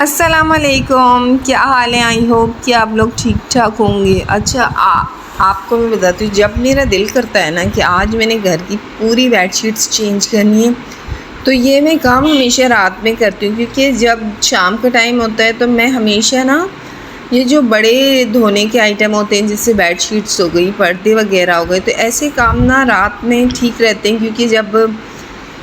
अस्सलाम वालेकुम, क्या हाल है। आई होप कि आप लोग ठीक ठाक होंगे। अच्छा आपको मैं बताती हूँ, जब मेरा दिल करता है ना कि आज मैंने घर की पूरी बेडशीट्स चेंज करनी है, तो ये मैं काम हमेशा रात में करती हूँ, क्योंकि जब शाम का टाइम होता है तो मैं हमेशा ना ये जो बड़े धोने के आइटम होते हैं, जैसे बेडशीट्स हो गई, पर्दे वगैरह हो गए, तो ऐसे काम ना रात में ठीक रहते हैं, क्योंकि जब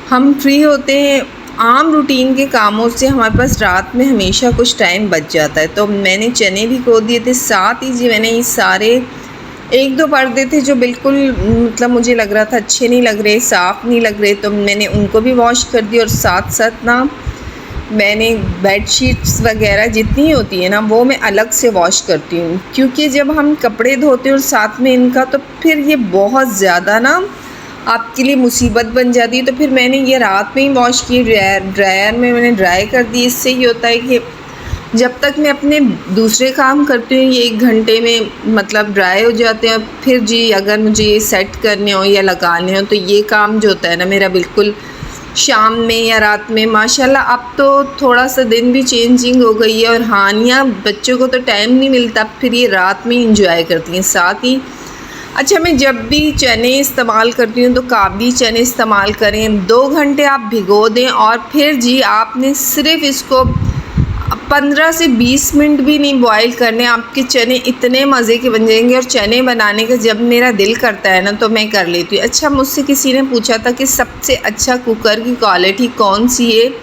हम फ्री होते हैं आम रूटीन के कामों से हमारे पास रात में हमेशा कुछ टाइम बच जाता है। तो मैंने चने भी धो दिए थे, साथ ही जी मैंने ये सारे एक दो पर्दे थे जो बिल्कुल मतलब मुझे लग रहा था अच्छे नहीं लग रहे, साफ़ नहीं लग रहे, तो मैंने उनको भी वॉश कर दिया। और साथ साथ ना मैंने बेडशीट्स वगैरह जितनी होती है ना वो मैं अलग से वॉश करती हूँ, क्योंकि जब हम कपड़े धोते हैं और साथ में इनका, तो फिर ये बहुत ज़्यादा ना आपके लिए मुसीबत बन जाती है। तो फिर मैंने ये रात में ही वॉश किए, ड्रायर में मैंने ड्राई कर दी। इससे ये होता है कि जब तक मैं अपने दूसरे काम करती हूँ ये 1 घंटे में मतलब ड्राई हो जाते हैं। फिर जी अगर मुझे ये सेट करने हो या लगाने हो तो ये काम जो होता है ना मेरा बिल्कुल शाम में या रात में। माशाल्लाह अब तो थोड़ा सा दिन भी चेंजिंग हो गई है, और हानियाँ बच्चों को तो टाइम नहीं मिलता, फिर ये रात में इंजॉय करती हैं। साथ ही अच्छा मैं जब भी चने इस्तेमाल करती हूँ तो काबली चने इस्तेमाल करें, 2 घंटे आप भिगो दें, और फिर जी आपने सिर्फ इसको 15 से 20 मिनट भी नहीं बॉईल करने, आपके चने इतने मज़े के बन जाएंगे। और चने बनाने का जब मेरा दिल करता है ना तो मैं कर लेती हूँ। अच्छा मुझसे किसी ने पूछा था कि सबसे अच्छा कुकर की क्वालिटी कौन सी है,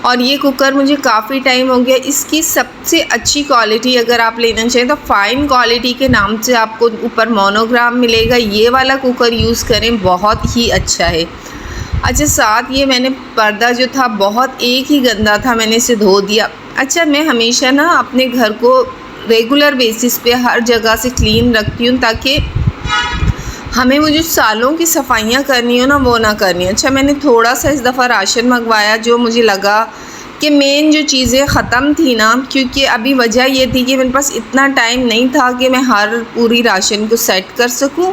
और ये कुकर मुझे काफ़ी टाइम हो गया। इसकी सबसे अच्छी क्वालिटी अगर आप लेना चाहें तो फ़ाइन क्वालिटी के नाम से आपको ऊपर मोनोग्राम मिलेगा, ये वाला कुकर यूज़ करें, बहुत ही अच्छा है। अच्छा साथ ये मैंने पर्दा जो था बहुत एक ही गंदा था, मैंने इसे धो दिया। अच्छा मैं हमेशा ना अपने घर को रेगुलर बेसिस पे हर जगह से क्लीन रखती हूँ, ताकि हमें वो जो सालों की सफाइयाँ करनी हो ना वो ना करनी। अच्छा मैंने थोड़ा सा इस दफ़ा राशन मंगवाया, जो मुझे लगा कि मेन जो चीज़ें ख़त्म थी ना, क्योंकि अभी वजह ये थी कि मेरे पास इतना टाइम नहीं था कि मैं हर पूरी राशन को सेट कर सकूं।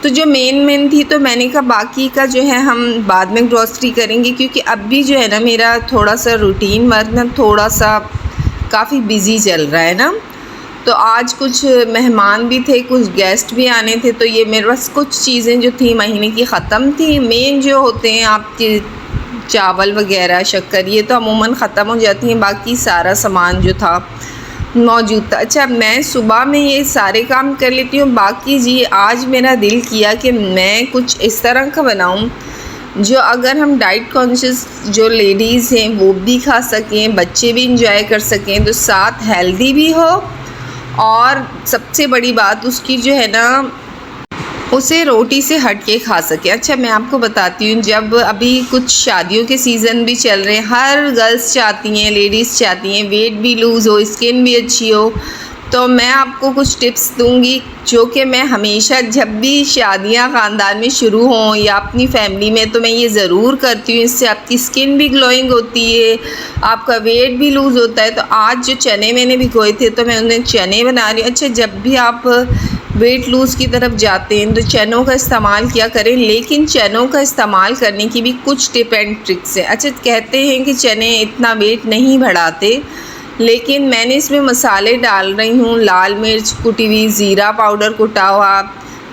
तो जो मेन थी तो मैंने कहा बाकी का जो है हम बाद में ग्रॉसरी करेंगे, क्योंकि अभी जो है ना मेरा थोड़ा सा रूटीन वर्क ना थोड़ा सा काफ़ी बिज़ी चल रहा है ना। तो आज कुछ मेहमान भी थे, कुछ गेस्ट भी आने थे, तो ये मेरे पास कुछ चीज़ें जो थी महीने की ख़त्म थी। मेन जो होते हैं आपके चावल वगैरह, शक्कर, ये तो अमूमन ख़त्म हो जाती हैं, बाकी सारा सामान जो था मौजूद था। अच्छा मैं सुबह में ये सारे काम कर लेती हूँ। बाकी जी आज मेरा दिल किया कि मैं कुछ इस तरह का बनाऊँ जो अगर हम डाइट कॉन्शियस जो लेडीज़ हैं वो भी खा सकें, बच्चे भी इंजॉय कर सकें, तो साथ हेल्दी भी हो, और सबसे बड़ी बात उसकी जो है ना उसे रोटी से हट के खा सके। अच्छा मैं आपको बताती हूँ, जब अभी कुछ शादियों के सीज़न भी चल रहे हैं, हर गर्ल्स चाहती हैं, लेडीज़ चाहती हैं वेट भी लूज़ हो, स्किन भी अच्छी हो, तो मैं आपको कुछ टिप्स दूंगी जो कि मैं हमेशा जब भी शादियां ख़ानदान में शुरू हों या अपनी फैमिली में, तो मैं ये ज़रूर करती हूँ। इससे आपकी स्किन भी ग्लोइंग होती है, आपका वेट भी लूज़ होता है। तो आज जो चने मैंने भिगोए थे तो मैं उन्हें चने बना रही हूँ। अच्छा जब भी आप वेट लूज़ की तरफ जाते हैं तो चनों का इस्तेमाल किया करें, लेकिन चनों का इस्तेमाल करने की भी कुछ टिप एंड ट्रिक्स है। अच्छा कहते हैं कि चने इतना वेट नहीं बढ़ाते, लेकिन मैंने इसमें मसाले डाल रही हूँ, लाल मिर्च कुटी हुई, ज़ीरा पाउडर कुटा हुआ,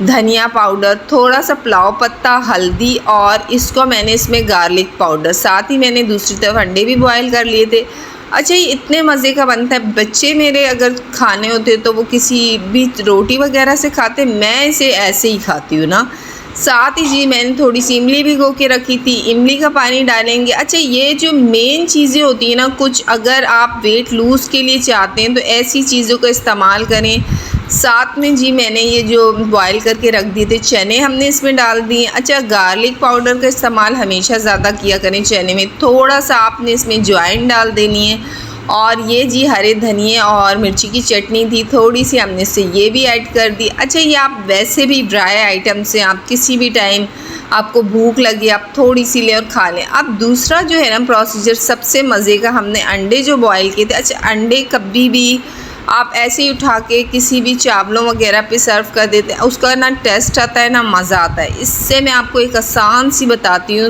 धनिया पाउडर, थोड़ा सा पुलाव पत्ता, हल्दी, और इसको मैंने इसमें गार्लिक पाउडर, साथ ही मैंने दूसरी तरफ अंडे भी बॉयल कर लिए थे। अच्छा ये इतने मज़े का बनता है। बच्चे मेरे अगर खाने होते तो वो किसी भी रोटी वगैरह से खाते, मैं इसे ऐसे ही खाती हूँ ना। साथ ही जी मैंने थोड़ी सी इमली भिगो के रखी थी, इमली का पानी डालेंगे। अच्छा ये जो मेन चीज़ें होती हैं ना, कुछ अगर आप वेट लूज़ के लिए चाहते हैं तो ऐसी चीज़ों का इस्तेमाल करें। साथ में जी मैंने ये जो बॉयल करके रख दिए थे चने हमने इसमें डाल दिए। अच्छा गार्लिक पाउडर का इस्तेमाल हमेशा ज़्यादा किया करें चने में, थोड़ा सा आपने इसमें अजवाइन डाल देनी है, और ये जी हरे धनिए और मिर्ची की चटनी थी, थोड़ी सी हमने इससे ये भी ऐड कर दी। अच्छा ये आप वैसे भी ड्राई आइटम से आप किसी भी टाइम आपको भूख लगी आप थोड़ी सी ले और खा लें। अब दूसरा जो है ना प्रोसीजर सबसे मज़े का, हमने अंडे जो बॉयल किए थे। अच्छा अंडे कभी भी आप ऐसे ही उठा के किसी भी चावलों वगैरह पे सर्व कर देते हैं, उसका ना टेस्ट आता है ना मज़ा आता है। इससे मैं आपको एक आसान सी बताती हूँ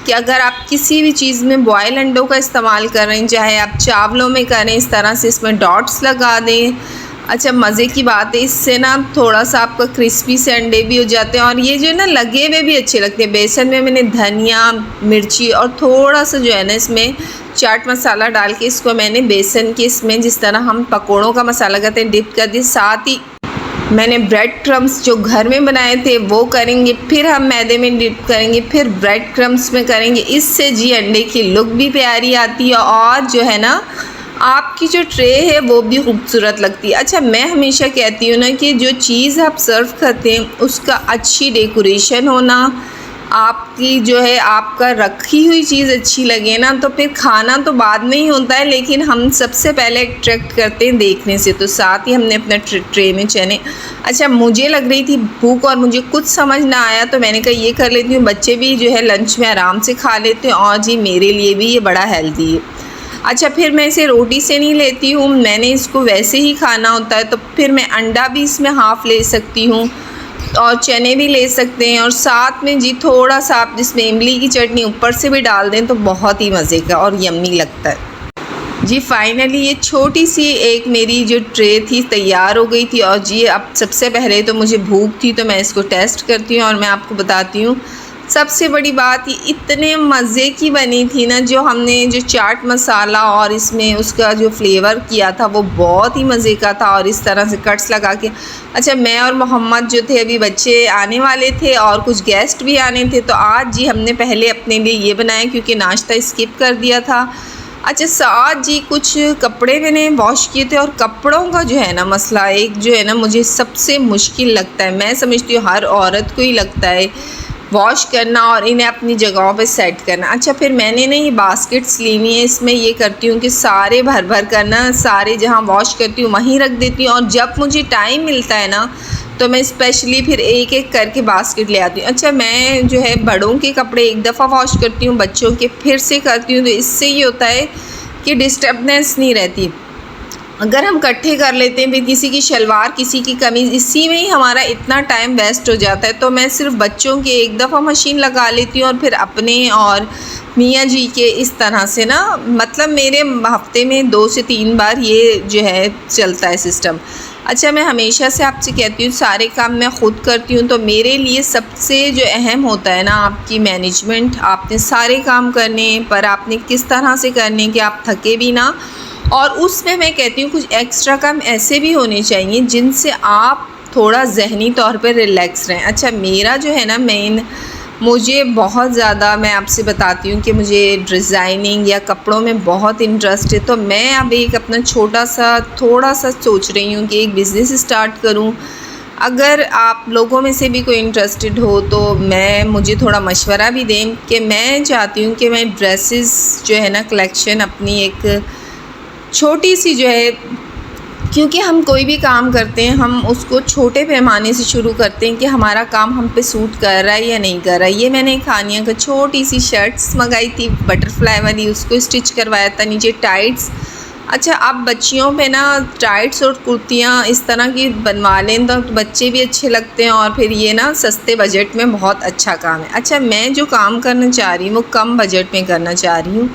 कि अगर आप किसी भी चीज़ में बॉयल अंडों का इस्तेमाल कर रहे हैं, चाहे आप चावलों में करें इस तरह से इसमें डॉट्स लगा दें। अच्छा मज़े की बात है, इससे ना थोड़ा सा आपका क्रिस्पी से अंडे भी हो जाते हैं और ये जो है ना लगे हुए भी अच्छे लगते हैं। बेसन में मैंने धनिया, मिर्ची और थोड़ा सा जो है ना इसमें चाट मसाला डाल के इसको मैंने बेसन के इसमें जिस तरह हम पकौड़ों का मसाला करते हैं डिप कर दिया। साथ ही मैंने ब्रेड क्रम्स जो घर में बनाए थे वो करेंगे, फिर हम मैदे में डिप करेंगे, फिर ब्रेड क्रम्स में करेंगे। इससे जी अंडे की लुक भी प्यारी आती है और जो है ना आपकी जो ट्रे है वो भी खूबसूरत लगती है। अच्छा मैं हमेशा कहती हूँ ना कि जो चीज़ आप सर्व करते हैं उसका अच्छी डेकोरेशन होना, आपकी जो है आपका रखी हुई चीज़ अच्छी लगे ना तो फिर खाना तो बाद में ही होता है, लेकिन हम सबसे पहले अट्रैक्ट करते हैं देखने से। तो साथ ही हमने अपना ट्रे में चने, अच्छा मुझे लग रही थी भूख और मुझे कुछ समझ ना आया तो मैंने कहा ये कर लेती हूँ, बच्चे भी जो है लंच में आराम से खा लेते हैं और जी मेरे लिए भी ये बड़ा हेल्दी है। अच्छा फिर मैं इसे रोटी से नहीं लेती हूँ, मैंने इसको वैसे ही खाना होता है तो फिर मैं अंडा भी इसमें हाफ़ ले सकती हूँ और चने भी ले सकते हैं और साथ में जी थोड़ा सा आप जिसमें इमली की चटनी ऊपर से भी डाल दें तो बहुत ही मज़े का और यम्मी लगता है। जी फाइनली ये छोटी सी एक मेरी जो ट्रे थी तैयार हो गई थी और जी अब सबसे पहले तो मुझे भूख थी तो मैं इसको टेस्ट करती हूँ और मैं आपको बताती हूँ सबसे बड़ी बात ये इतने मज़े की बनी थी ना, जो हमने जो चाट मसाला और इसमें उसका जो फ्लेवर किया था वो बहुत ही मज़े का था और इस तरह से कट्स लगा के। अच्छा मैं और मोहम्मद जो थे अभी बच्चे आने वाले थे और कुछ गेस्ट भी आने थे तो आज जी हमने पहले अपने लिए ये बनाया क्योंकि नाश्ता स्किप कर दिया था। अच्छा साथ जी कुछ कपड़े मैंने वॉश किए थे और कपड़ों का जो है ना मसला एक जो है ना मुझे सबसे मुश्किल लगता है, मैं समझती हूँ हर औरत को ही लगता है वॉश करना और इन्हें अपनी जगहों पे सेट करना। अच्छा फिर मैंने ना ये बास्केट्स लेनी है, इसमें ये करती हूँ कि सारे भर भर करना सारे जहाँ वॉश करती हूँ वहीं रख देती हूँ और जब मुझे टाइम मिलता है ना तो मैं स्पेशली फिर एक एक करके बास्केट ले आती हूँ। अच्छा मैं जो है बड़ों के कपड़े एक दफ़ा वॉश करती हूँ, बच्चों के फिर से करती हूँ, तो इससे ये होता है कि डिस्टर्बनेस नहीं रहती। अगर हम इकट्ठे कर लेते हैं फिर किसी की शलवार किसी की कमीज़ इसी में ही हमारा इतना टाइम वेस्ट हो जाता है, तो मैं सिर्फ बच्चों के एक दफ़ा मशीन लगा लेती हूँ और फिर अपने और मियाँ जी के इस तरह से ना मतलब मेरे हफ्ते में 2 से 3 बार ये जो है चलता है सिस्टम। अच्छा मैं हमेशा से आपसे कहती हूँ सारे काम मैं ख़ुद करती हूँ, तो मेरे लिए सबसे जो अहम होता है ना आपकी मैनेजमेंट, आपने सारे काम करने पर आपने किस तरह से करने कि आप थके भी ना, और उसमें मैं कहती हूँ कुछ एक्स्ट्रा काम ऐसे भी होने चाहिए जिनसे आप थोड़ा ज़हनी तौर पर रिलैक्स रहें। अच्छा मेरा जो है ना मेन मुझे बहुत ज़्यादा मैं आपसे बताती हूँ कि मुझे डिज़ाइनिंग या कपड़ों में बहुत इंटरेस्ट है, तो मैं अब एक अपना थोड़ा सा सोच रही हूँ कि एक बिज़नेस स्टार्ट करूँ। अगर आप लोगों में से भी कोई इंटरेस्टेड हो तो मुझे थोड़ा मशवरा भी दें कि मैं चाहती हूँ कि मैं ड्रेसेस जो है ना कलेक्शन अपनी एक छोटी सी जो है, क्योंकि हम कोई भी काम करते हैं हम उसको छोटे पैमाने से शुरू करते हैं कि हमारा काम हम पे सूट कर रहा है या नहीं कर रहा है। ये मैंने खानिया का छोटी सी शर्ट्स मंगाई थी बटरफ्लाई वाली, उसको स्टिच करवाया था, नीचे टाइट्स। अच्छा अब बच्चियों पे ना टाइट्स और कुर्तियाँ इस तरह की बनवा लें तो बच्चे भी अच्छे लगते हैं और फिर ये ना सस्ते बजट में बहुत अच्छा काम है। अच्छा मैं जो काम करना चाह रही हूँ वो कम बजट में करना चाह रही हूँ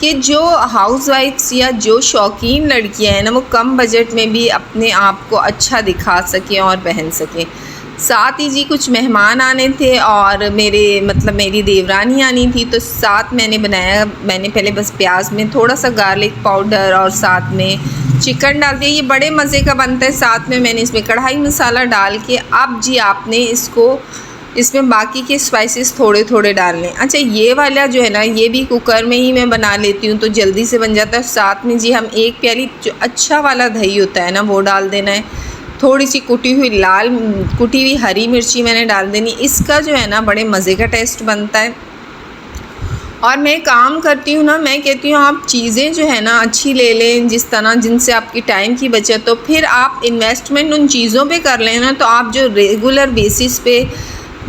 कि जो हाउसवाइफ्स या जो शौकीन लड़कियां हैं ना वो कम बजट में भी अपने आप को अच्छा दिखा सकें और पहन सकें। साथ ही जी कुछ मेहमान आने थे और मेरी देवरानी आनी थी, तो साथ मैंने पहले बस प्याज में थोड़ा सा गार्लिक पाउडर और साथ में चिकन डाल दिया, ये बड़े मज़े का बनता है। साथ में मैंने इसमें कढ़ाई मसाला डाल के अब जी आपने इसमें बाकी के स्पाइसेस थोड़े थोड़े डालने। अच्छा ये वाला जो है ना ये भी कुकर में ही मैं बना लेती हूँ तो जल्दी से बन जाता है। साथ में जी हम 1 प्याली जो अच्छा वाला दही होता है ना वो डाल देना है, थोड़ी सी कुटी हुई हरी मिर्ची मैंने डाल देनी, इसका जो है ना बड़े मज़े का टेस्ट बनता है। और मैं काम करती हूँ ना, मैं कहती हूँ आप चीज़ें जो है ना अच्छी ले लें जिस तरह जिनसे आपकी टाइम की बचत, तो फिर आप इन्वेस्टमेंट उन चीज़ों पे कर लें ना, तो आप जो रेगुलर बेसिस पे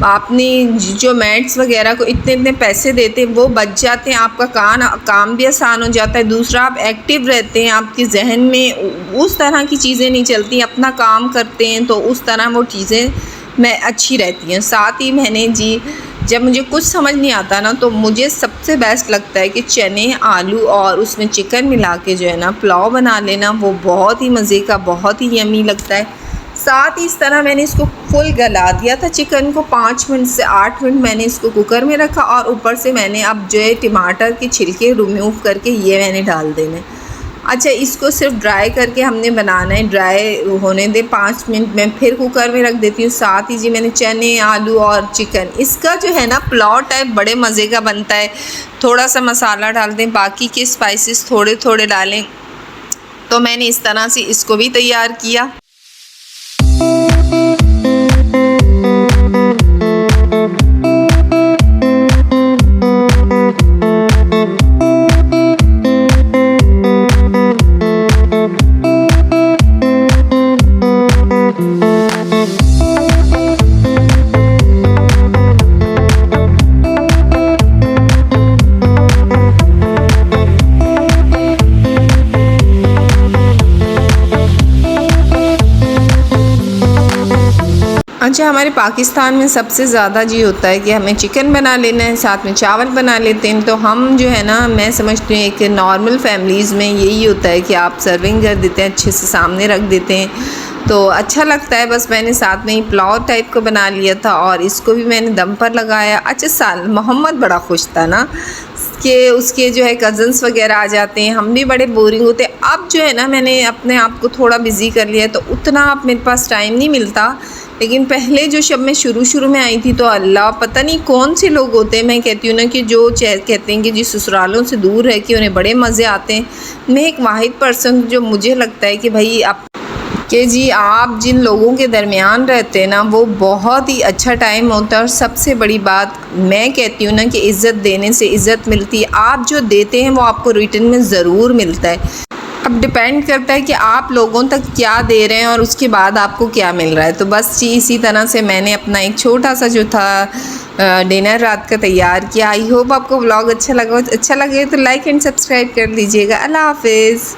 आपने जो मैट्स वगैरह को इतने पैसे देते हैं वो बच जाते हैं, आपका काम भी आसान हो जाता है। दूसरा आप एक्टिव रहते हैं, आपके जहन में उस तरह की चीज़ें नहीं चलती, अपना काम करते हैं तो उस तरह वो चीज़ें अच्छी रहती हैं। साथ ही मैंने जी जब मुझे कुछ समझ नहीं आता ना तो मुझे सबसे बेस्ट लगता है कि चने, आलू और उसमें चिकन मिला के जो है ना पुलाव बना लेना, वो बहुत ही मज़े का, बहुत ही यमी लगता है। साथ ही इस तरह मैंने इसको फुल गला दिया था चिकन को, 5 मिनट से 8 मिनट मैंने इसको कुकर में रखा और ऊपर से मैंने अब जो है टमाटर के छिलके रिमूव करके ये मैंने डाल देने। अच्छा, इसको सिर्फ ड्राई करके हमने बनाना है, ड्राई होने दे 5 मिनट में फिर कुकर में रख देती हूँ। साथ ही जी मैंने चने, आलू और चिकन, इसका जो है ना पुलाव टाइप बड़े मज़े का बनता है। थोड़ा सा मसाला डाल दें, बाकी के स्पाइसेस थोड़े थोड़े डालें। तो मैंने इस तरह से इसको भी तैयार किया। अच्छा, हमारे पाकिस्तान में सबसे ज़्यादा जी होता है कि हमें चिकन बना लेना है, साथ में चावल बना लेते हैं। तो हम जो है ना, मैं समझती हूँ एक नॉर्मल फैमिलीज़ में यही होता है कि आप सर्विंग कर देते हैं, अच्छे से सामने रख देते हैं, तो अच्छा लगता है। बस मैंने साथ में ही पुलाव टाइप को बना लिया था और इसको भी मैंने दम पर लगाया। अच्छा, मोहम्मद बड़ा खुश था ना कि उसके जो है कज़न्स वगैरह आ जाते हैं, हम भी बड़े बोरिंग होते हैं। अब जो है ना, मैंने अपने आप को थोड़ा बिज़ी कर लिया, तो उतना अब मेरे पास टाइम नहीं मिलता। लेकिन पहले जो जब मैं शुरू में आई थी तो अल्लाह, पता नहीं कौन से लोग होते हैं, मैं कहती हूँ ना कि जो कहते हैं कि जी ससुरालों से दूर रह के उन्हें बड़े मज़े आते हैं। मैं एक वाहिद पर्सन जो मुझे लगता है कि भाई आप जिन लोगों के दरमियान रहते हैं ना, वो बहुत ही अच्छा टाइम होता है। और सबसे बड़ी बात मैं कहती हूँ ना कि इज़्ज़त देने से इज़्ज़त मिलती है। आप जो देते हैं वो आपको रिटर्न में ज़रूर मिलता है। अब डिपेंड करता है कि आप लोगों तक क्या दे रहे हैं और उसके बाद आपको क्या मिल रहा है। तो बस जी इसी तरह से मैंने अपना एक छोटा सा जो था डिनर रात का तैयार किया। आई होप आपको व्लॉग अच्छा लगे तो लाइक एंड सब्सक्राइब कर लीजिएगा। अल्लाह हाफिज़।